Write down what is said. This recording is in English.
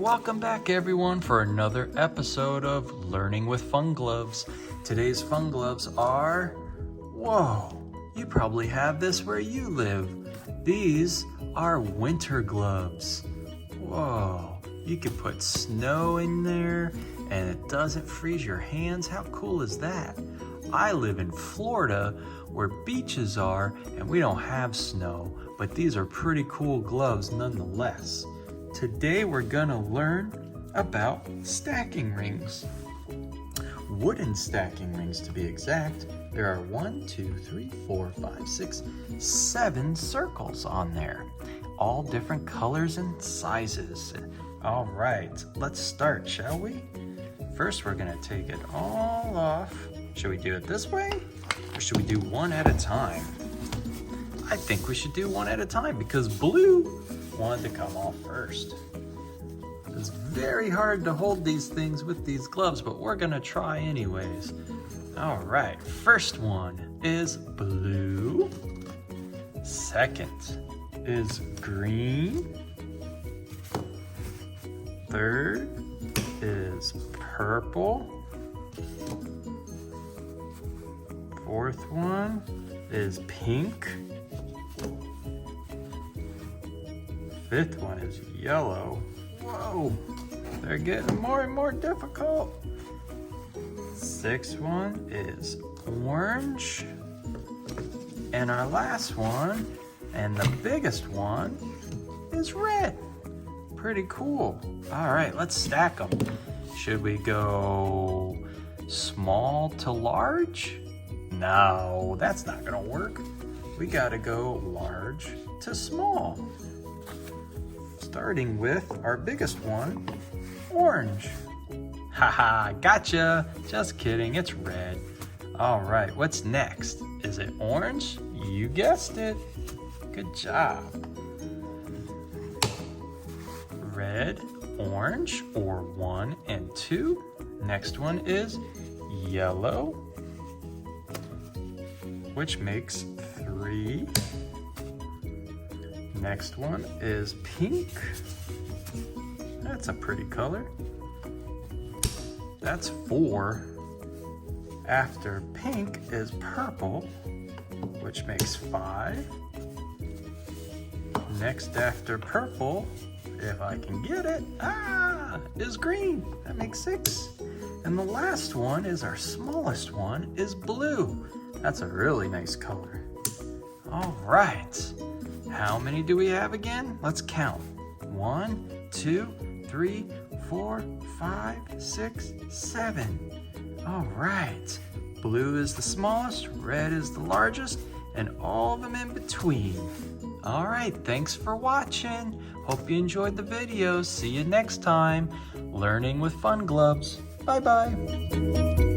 welcome back everyone for another episode of Learning with Fun Gloves. Today's fun gloves are, whoa, you probably have this where you live. These are winter gloves. Whoa, you can put snow in there and it doesn't freeze your hands. How cool is that? I live in Florida where beaches are and we don't have snow, but these are pretty cool gloves nonetheless. Today we're gonna learn about stacking rings. Wooden stacking rings to be exact. There are 7 circles on there, all different colors and sizes. All right, let's start, shall we? First, we're gonna take it all off. Should we do it this way, or should we do one at a time? I think we should do one at a time because Blue wanted to come off first. It's very hard to hold these things with these gloves, but we're gonna try anyways. All right, first one is blue. Second is green. Third is purple. Fourth one is pink. Fifth one is yellow. Whoa, they're getting more and more difficult. Sixth one is orange. And our last one, and the biggest one, is red. Pretty cool. All right, let's stack them. Should we go small to large? No, that's not gonna work. We gotta go large to small. Starting with our biggest one, orange. Haha, gotcha. Just kidding, it's red. All right, what's next? Is it orange? You guessed it. Good job. Red, orange, or 1 and 2. Next one is yellow, which makes 3. Next one is pink. That's a pretty color. That's 4. After pink is purple, which makes 5. Next after purple, if I can get it, is green. That makes 6. And the last one is our smallest one, is blue. That's a really nice color. All right. How many do we have again? Let's count. 1, 2, 3, 4, 5, 6, 7. All right. Blue is the smallest, red is the largest, and all of them in between. All right, thanks for watching. Hope you enjoyed the video. See you next time. Learning with Fun Gloves. Bye-bye.